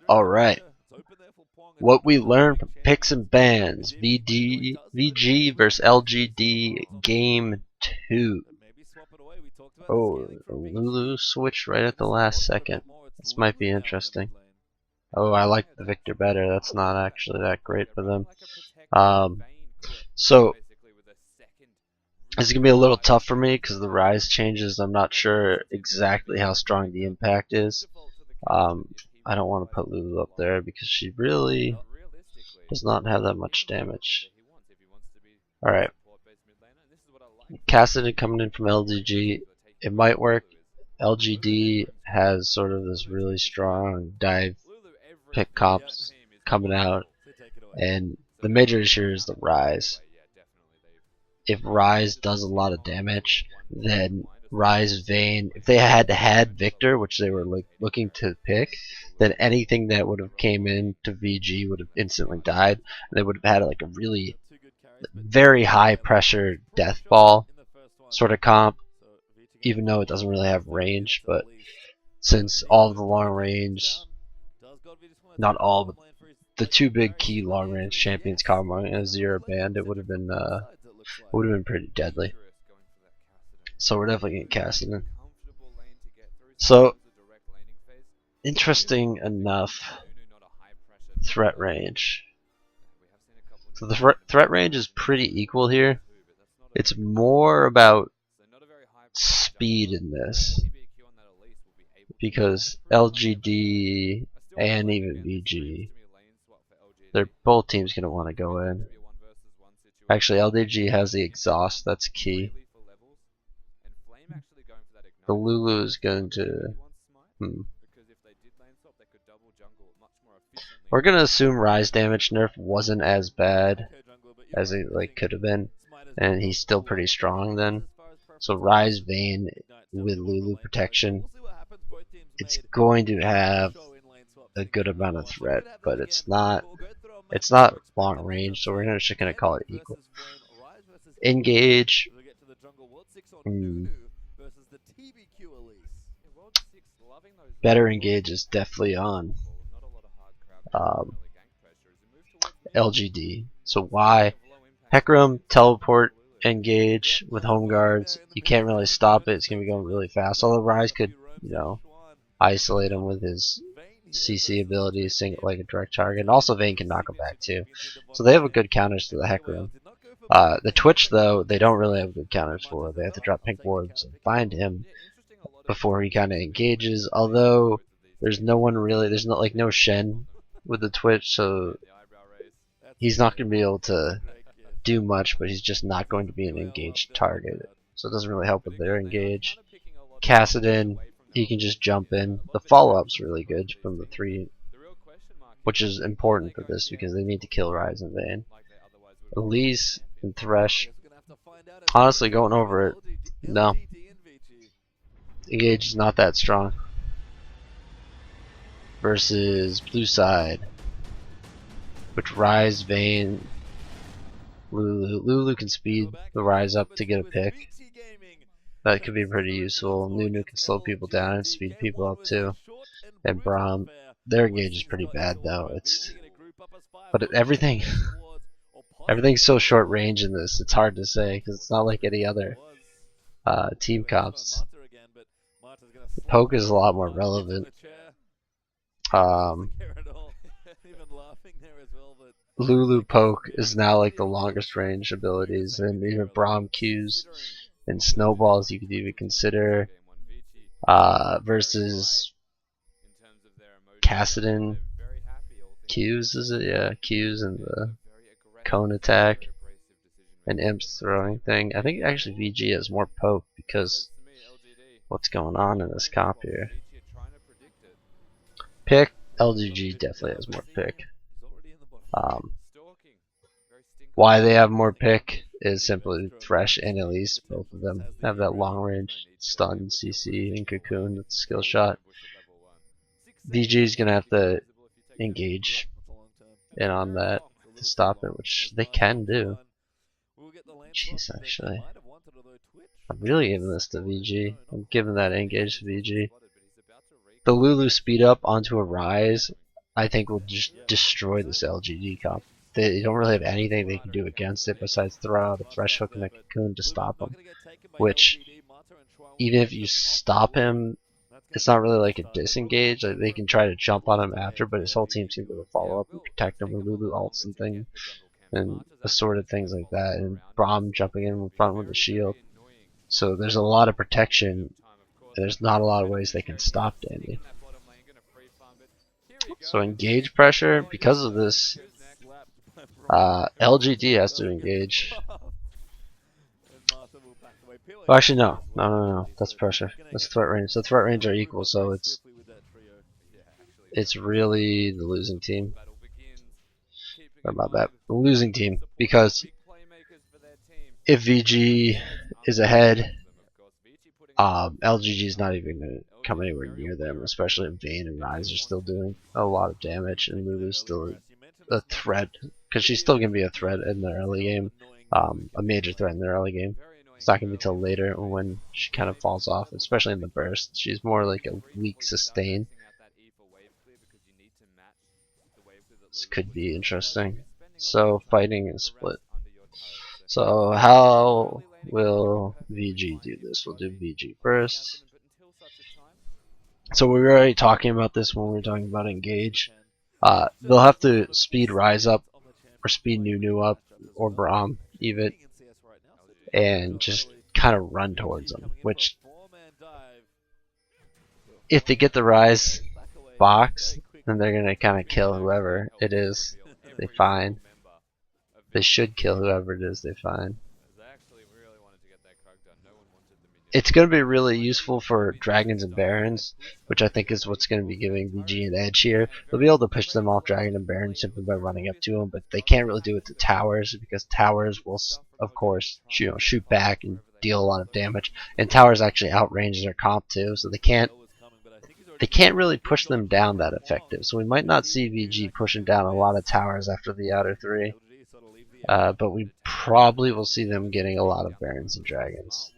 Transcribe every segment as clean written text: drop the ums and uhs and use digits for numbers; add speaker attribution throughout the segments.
Speaker 1: Alright. What we learned from picks and bans. VG versus LGD game 2. Oh, Lulu switched right at the last second. This might be interesting. Oh, I like the Victor better. That's not actually that great for them. So this is gonna be a little tough for me because the rise changes. I'm not sure exactly how strong the impact is. I don't want to put Lulu up there because she really does not have that much damage. Alright. Cassidy coming in from LDG. It might work. LGD has sort of this really strong dive pick comps coming out. And the major issue is the rise. If Rise does a lot of damage, then Rise Vayne, if they had Victor, which they were looking to pick, then anything that would have came into VG would have instantly died. And they would have had like a really very high pressure death ball sort of comp, even though it doesn't really have range. But since all of the long range, not all, but the two big key long range champions, Karma and Azir, banned, it would have been pretty deadly. So we're definitely getting casted in. So interesting enough, threat range. So the threat range is pretty equal here. It's more about speed in this because LGD and even VG, they're both teams gonna want to go in. Actually, LDG has the exhaust, that's key. The Lulu is going to... We're going to assume Rise damage nerf wasn't as bad as it could have been, and he's still pretty strong then. So Rise Vayne with Lulu protection, it's going to have a good amount of threat, but it's not long range, so we're just going to call it equal. Engage. Better engage is definitely on LGD. So why? Hecarim, teleport, engage with home guards. You can't really stop it. It's gonna be going really fast. Although Rise could, isolate him with his CC ability, single like a direct target, and also Vayne can knock him back too. So they have a good counters to the Hecarim. The Twitch though, they don't really have good counters for. They have to drop pink wards and find him before he kind of engages. Although there's no one really, there's no Shen with the Twitch, so he's not going to be able to do much, but he's just not going to be an engaged target. So it doesn't really help with their engage. Kassadin, he can just jump in. The follow-up's really good from the 3, which is important for this because they need to kill Rise and Vayne. Elise and Thresh, honestly going over it, no. Engage is not that strong. Versus Blue Side, which Rise, Vayne, Lulu can speed the Rise up to get a pick. That could be pretty useful. Nunu can slow people down and speed people up too. And Braum, their engage is pretty bad though. But everything's so short range in this. It's hard to say because it's not like any other team comps. Poke is a lot more relevant. Lulu Poke is now like the longest range abilities, and even Braum Qs and Snowballs you could even consider versus Kassadin Qs, is it? Yeah, Qs and the cone attack and Imp's throwing thing. I think actually VG has more Poke because what's going on in this comp here. Pick, LGG definitely has more pick. Why they have more pick is simply Thresh and Elise. Both of them have that long range stun, CC, and Cocoon with skill shot. VG is gonna have to engage in on that to stop it, which they can do. Jeez, actually, I'm really giving this to VG. I'm giving that engage to VG. The Lulu speed up onto a Rise, I think will just destroy this LGD comp. They don't really have anything they can do against it besides throw out a Fresh Hook and a Cocoon to stop him. Which, even if you stop him, it's not really like a disengage. Like they can try to jump on him after, but his whole team seems to follow up and protect him with Lulu ults and things, and assorted things like that. And Braum jumping in front with the shield. So there's a lot of protection. There's not a lot of ways they can stop Dandy. So engage pressure, because of this, LGD has to engage. Well, actually, no. That's pressure. That's threat range. The threat range are equal, so it's really the losing team. What about that? The losing team, because if VG is ahead, LGG is not even going to come anywhere near them, especially if Vayne and Rise are still doing a lot of damage, and Lulu's still a threat, because she's still going to be a threat in the early game, a major threat in the early game. It's not going to be till later when she kind of falls off, especially in the burst. She's more like a weak sustain. This could be interesting. So fighting and split. So how will VG do this? We'll do VG first. So we were already talking about this when we were talking about engage. They'll have to speed Rise up, or speed Nunu up, or Braum even, and just kind of run towards them. Which, if they get the Rise box, then they're gonna kind of kill whoever it is they find. They should kill whoever it is they find. It's going to be really useful for Dragons and Barons, which I think is what's going to be giving VG an edge here. They'll be able to push them off Dragon and Baron simply by running up to them, but they can't really do it to towers, because towers will, of course, shoot back and deal a lot of damage. And towers actually outrange their comp too, so they can't really push them down that effective. So we might not see VG pushing down a lot of towers after the outer three, but we probably will see them getting a lot of Barons and Dragons.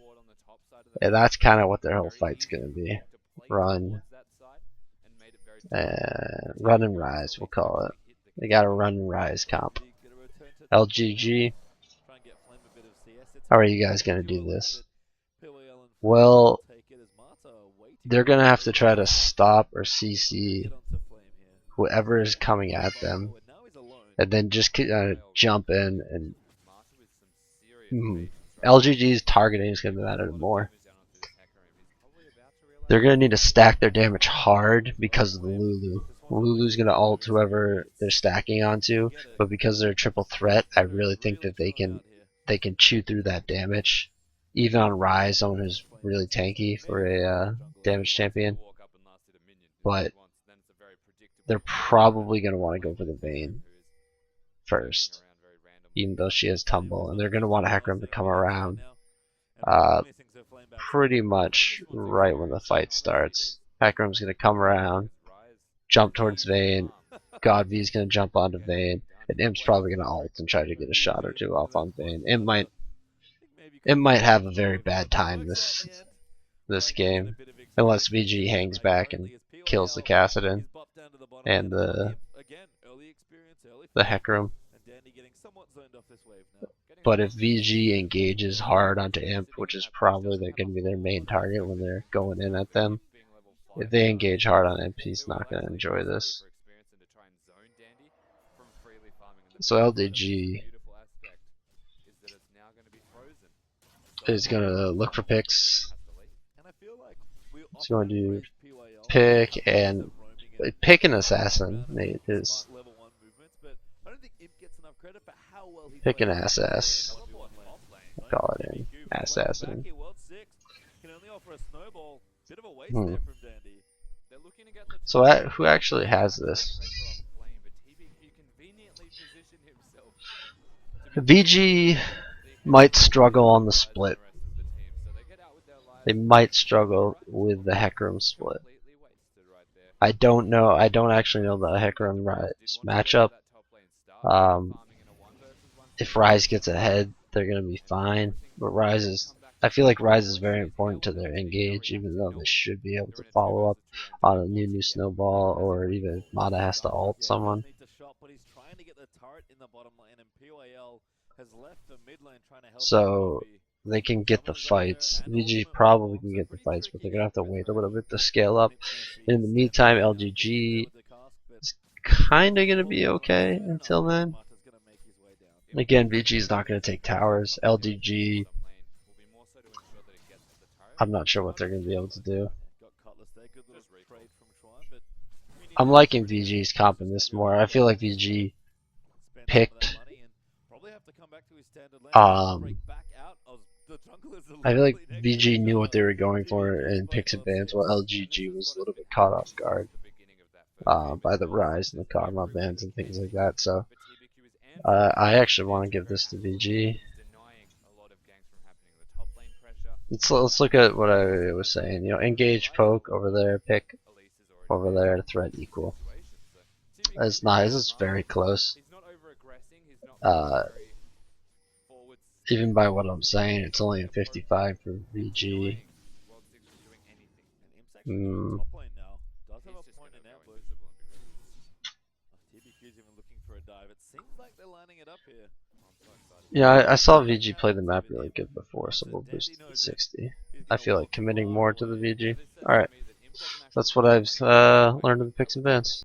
Speaker 1: Yeah, that's kind of what their whole fight's going to be. Run and Rise, we'll call it. They got a run and Rise comp. LGG, how are you guys going to do this? Well, they're going to have to try to stop or CC whoever is coming at them, and then just jump in and LGG's targeting is going to matter more. They're going to need to stack their damage hard because of the Lulu. Lulu's going to ult whoever they're stacking onto, but because they're a triple threat, I really think that they can chew through that damage. Even on Rise, someone who's really tanky for a damage champion. But they're probably going to want to go for the Vayne first, even though she has Tumble, and they're going to want Hecarim to come around pretty much right when the fight starts. Hecarim's going to come around, jump towards Vayne, God V's going to jump onto Vayne, and Imp's probably going to ult and try to get a shot or two off on Vayne. Imp might have a very bad time this game, unless VG hangs back and kills the Kassadin and the Hecarim. But if VG engages hard onto Imp, which is probably going to be their main target when they're going in at them, if they engage hard on Imp, he's not going to enjoy this. So LDG is going to look for picks. He's going to pick an assassin. Nate is pick an SS. I'll call it an assassin. So who actually has this? VG might struggle on the split. They might struggle with the Hecarim split. I don't know. I don't actually know the Hecarim Rise matchup. If Rise gets ahead, they're going to be fine. But Rise is I feel like Rise is very important to their engage, even though they should be able to follow up on a new snowball, or even if Mata has to ult someone. So they can get the fights. VG probably can get the fights, but they're gonna have to wait a little bit to scale up. In the meantime, LGG is kinda gonna be okay until then. Again, VG is not gonna take towers. LGG, I'm not sure what they're gonna be able to do. I'm liking VG's comp in this more. I feel like VG picked I feel like VG knew what they were going for and picked advance, while LGG was a little bit caught off guard by the Rise and the Karma bans and things like that. So I actually want to give this to VG. Let's look at what I was saying. You know, engage, poke over there, pick over there, threat equal. That's nice. This is very close. Even by what I'm saying, it's only a 55 for VG. Yeah, I saw VG play the map really good before, so we'll boost it to 60. I feel like committing more to the VG. Alright, that's what I've learned in the picks and bans.